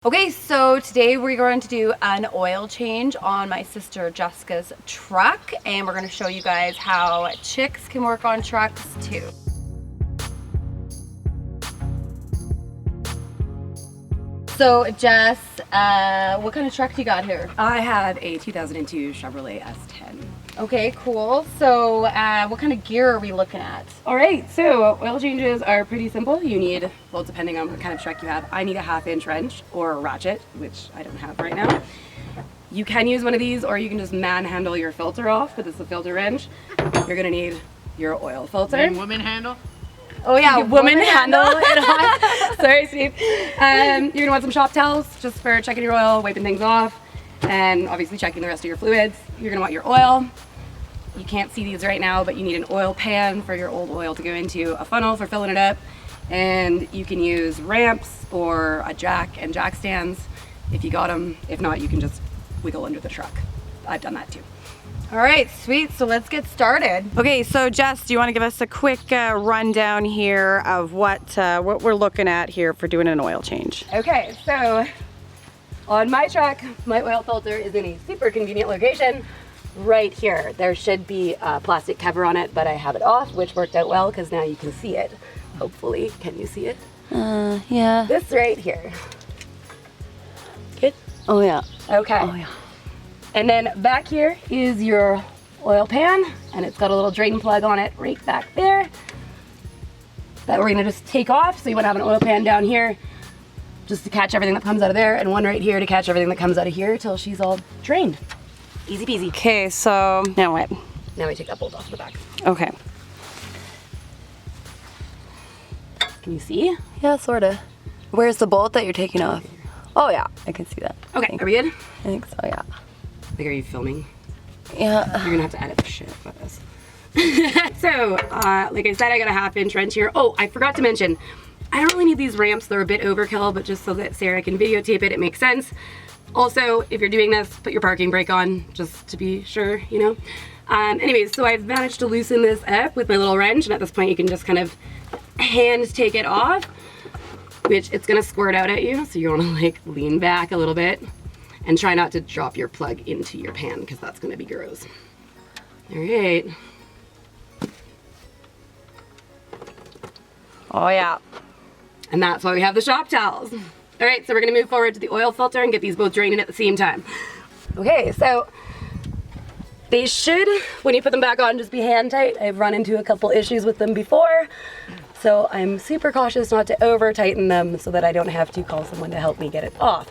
Okay, so today we're going to do an oil change on my sister Jessica's truck, and we're going to show you guys how chicks can work on trucks too. So Jess, what kind of truck do you got here? I have a 2002 Chevrolet S10. Okay, cool. So what kind of gear are we looking at? All right, so oil changes are pretty simple. You need, well, depending on what kind of truck you have, I need a 1/2-inch wrench or a ratchet, which I don't have right now. You can use one of these, or you can just manhandle your filter off, but this is a filter wrench. You're gonna need your oil filter. And woman handle? Oh yeah, woman handle. Sorry, Steve. You're gonna want some shop towels just for checking your oil, wiping things off, and obviously checking the rest of your fluids. You're gonna want your oil. You can't see these right now, but you need an oil pan for your old oil to go into, a funnel for filling it up, and you can use ramps or a jack and jack stands if you got them. If not, you can just wiggle under the truck. I've done that too. All right, sweet. So let's get started. Okay, so Jess, do you want to give us a quick rundown here of what we're looking at here for doing an oil change? Okay, so on my truck, my oil filter is in a super convenient location right here. There should be a plastic cover on it, but I have it off, which worked out well because now you can see it. Hopefully, can you see it? Yeah. This right here. Good? Oh yeah. Okay. Oh yeah. And then back here is your oil pan, and it's got a little drain plug on it right back there that we're gonna just take off. So you wanna have an oil pan down here just to catch everything that comes out of there, and one right here to catch everything that comes out of here till she's all drained. Easy peasy. Okay, so now what? Now we take that bolt off the back. Okay. Can you see? Yeah, sorta. Where's the bolt that you're taking off? Oh yeah, I can see that. Okay, are we good? I think so, yeah. Like, are you filming? Yeah. You're gonna have to edit the shit out of this. So, like I said, I got a 1/2-inch wrench here. Oh, I forgot to mention, I don't really need these ramps. They're a bit overkill, but just so that Sarah can videotape it, it makes sense. Also, if you're doing this, put your parking brake on, just to be sure, you know. Anyways, so I've managed to loosen this up with my little wrench, and at this point you can just kind of hand take it off, which it's gonna squirt out at you, so you wanna like lean back a little bit and try not to drop your plug into your pan, because that's gonna be gross. All right. Oh yeah. And that's why we have the shop towels. All right, so we're gonna move forward to the oil filter and get these both draining at the same time. Okay, so they should, when you put them back on, just be hand tight. I've run into a couple issues with them before, so I'm super cautious not to over tighten them so that I don't have to call someone to help me get it off.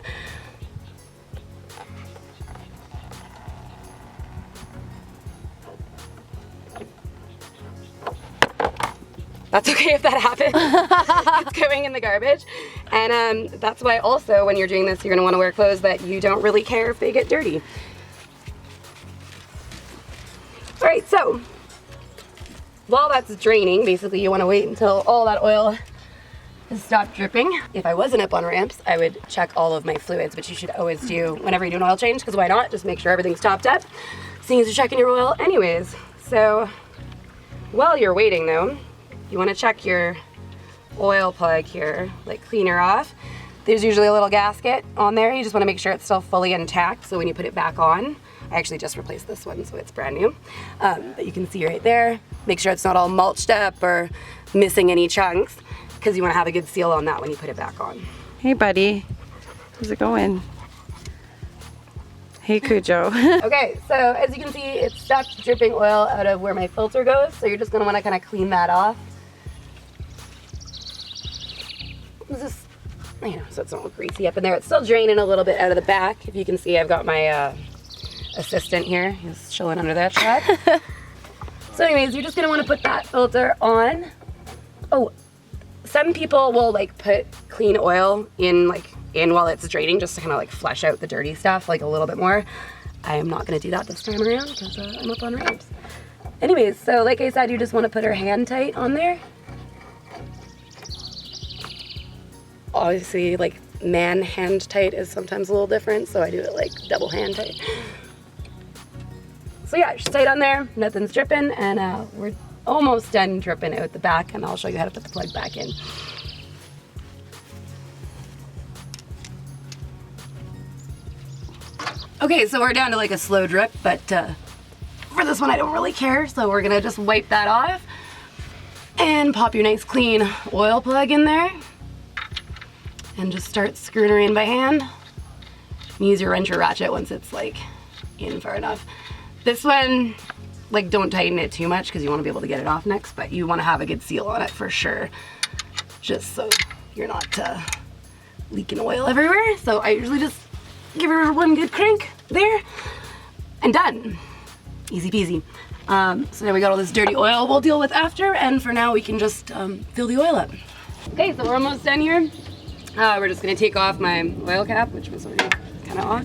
That's okay if that happens. It's going in the garbage. And that's why also when you're doing this, you're gonna wanna wear clothes that you don't really care if they get dirty. All right, so while that's draining, basically you wanna wait until all that oil has stopped dripping. If I wasn't up on ramps, I would check all of my fluids, which you should always do whenever you do an oil change, because why not? Just make sure everything's topped up, seeing as you're checking your oil anyways. So while you're waiting though, you want to check your oil plug here, like clean her off. There's usually a little gasket on there. You just want to make sure it's still fully intact, so when you put it back on, I actually just replaced this one, so it's brand new. But you can see right there, make sure it's not all mulched up or missing any chunks, because you want to have a good seal on that when you put it back on. Hey buddy, how's it going? Hey Cujo. Okay, so as you can see, it stopped dripping oil out of where my filter goes, so you're just going to want to kind of clean that off. Just, you know, so it's not all greasy up in there. It's still draining a little bit out of the back. If you can see, I've got my assistant here. He's chilling under that truck. So anyways, you're just gonna want to put that filter on. Oh, some people will like put clean oil in while it's draining, just to kind of like flush out the dirty stuff like a little bit more. I am not gonna do that this time around because I'm up on ramps. Anyways, so like I said, you just want to put her hand tight on there. Obviously, like man hand tight is sometimes a little different, so I do it like double hand tight. So yeah, just tight on there, nothing's dripping, and we're almost done dripping out the back, and I'll show you how to put the plug back in. Okay, so we're down to like a slow drip, but for this one I don't really care, so we're gonna just wipe that off and pop your nice clean oil plug in there and just start screwing her in by hand. Use your wrench or ratchet once it's like in far enough. This one, like, don't tighten it too much because you want to be able to get it off next, but you want to have a good seal on it for sure, just so you're not leaking oil everywhere. So I usually just give her one good crank there and done. Easy peasy. So now we got all this dirty oil we'll deal with after, and for now we can just fill the oil up. Okay, so we're almost done here. We're just gonna take off my oil cap, which was already kind of off.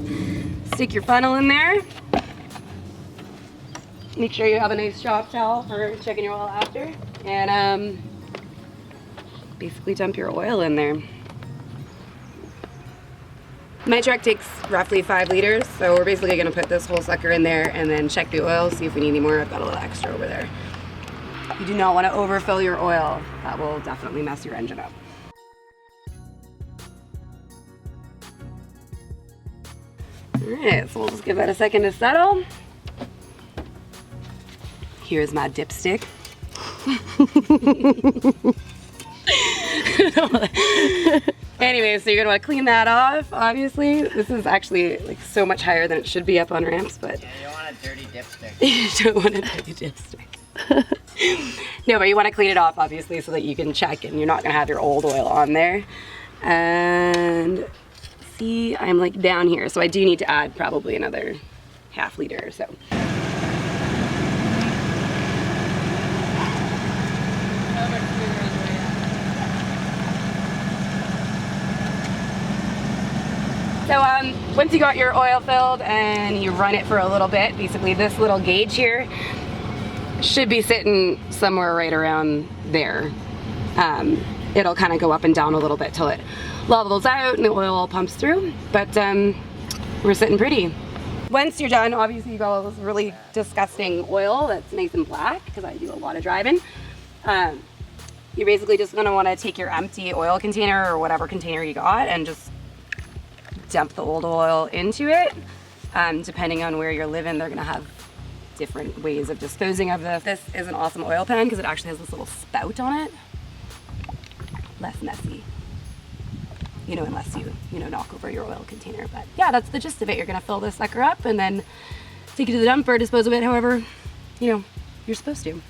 Stick your funnel in there. Make sure you have a nice shop towel for checking your oil after. And basically dump your oil in there. My truck takes roughly 5 liters, so we're basically gonna put this whole sucker in there and then check the oil, see if we need any more. I've got a little extra over there. You do not wanna overfill your oil. That will definitely mess your engine up. All right, so we'll just give that a second to settle. Here's my dipstick. Anyway, so you're gonna want to clean that off, obviously. This is actually like so much higher than it should be up on ramps, but yeah, you don't want a dirty dipstick. You don't want a dirty dipstick. No, but you want to clean it off, obviously, so that you can check and you're not gonna have your old oil on there. And see, I'm like down here, so I do need to add probably another ½ liter or so. So once you got your oil filled and you run it for a little bit, basically this little gauge here should be sitting somewhere right around there. It'll kind of go up and down a little bit till it levels out and the oil pumps through, but we're sitting pretty. Once you're done, obviously you got all this really disgusting oil that's nice and black because I do a lot of driving. You're basically just gonna wanna take your empty oil container or whatever container you got and just dump the old oil into it. Depending on where you're living, they're gonna have different ways of disposing of this. This is an awesome oil pan because it actually has this little spout on it. Less messy, you know, unless you know, knock over your oil container. But yeah, that's the gist of it. You're gonna fill this sucker up and then take it to the dump or dispose of it however, you know, you're supposed to.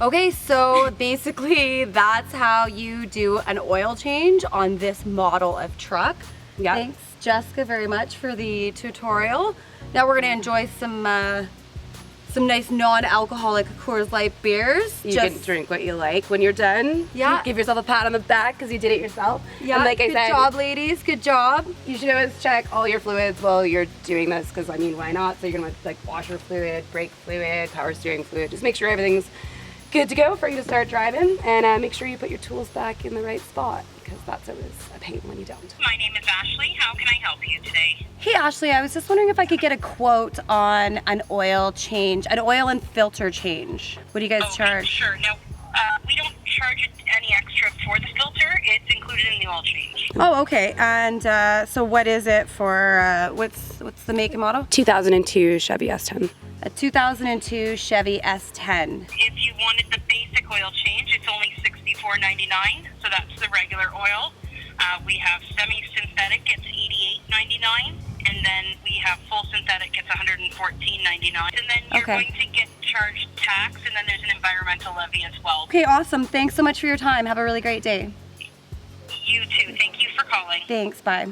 Okay, so basically that's how you do an oil change on this model of truck. Yeah. Thanks, Jessica, very much for the tutorial. Now we're gonna enjoy some nice non-alcoholic Coors Light beers. You can drink what you like when you're done. Yeah. Give yourself a pat on the back because you did it yourself. Yeah, and like I good said, job, ladies, good job. you should always check all your fluids while you're doing this because I mean, why not? So you're gonna want like washer fluid, brake fluid, power steering fluid. Just make sure everything's good to go for you to start driving, and make sure you put your tools back in the right spot because that's always a pain when you don't. My name is Ashley. How can I help you today? Hey Ashley, I was just wondering if I could get a quote on an oil change, an oil and filter change. What do you guys charge? Sure. No, we don't charge any extra for the filter. It's included in the oil change. Oh, okay. And so what is it for, what's the make and model? 2002 Chevy S10. A 2002 Chevy S10. If you wanted the basic oil change, it's only $64.99. So that's the regular oil. We have semi-synthetic, it's $88.99. And then we have full synthetic, it's $114.99. And then you're Okay. going to get charged tax, and then there's an environmental levy as well. Okay, awesome. Thanks so much for your time. Have a really great day. You too. Thank you for calling. Thanks, bye.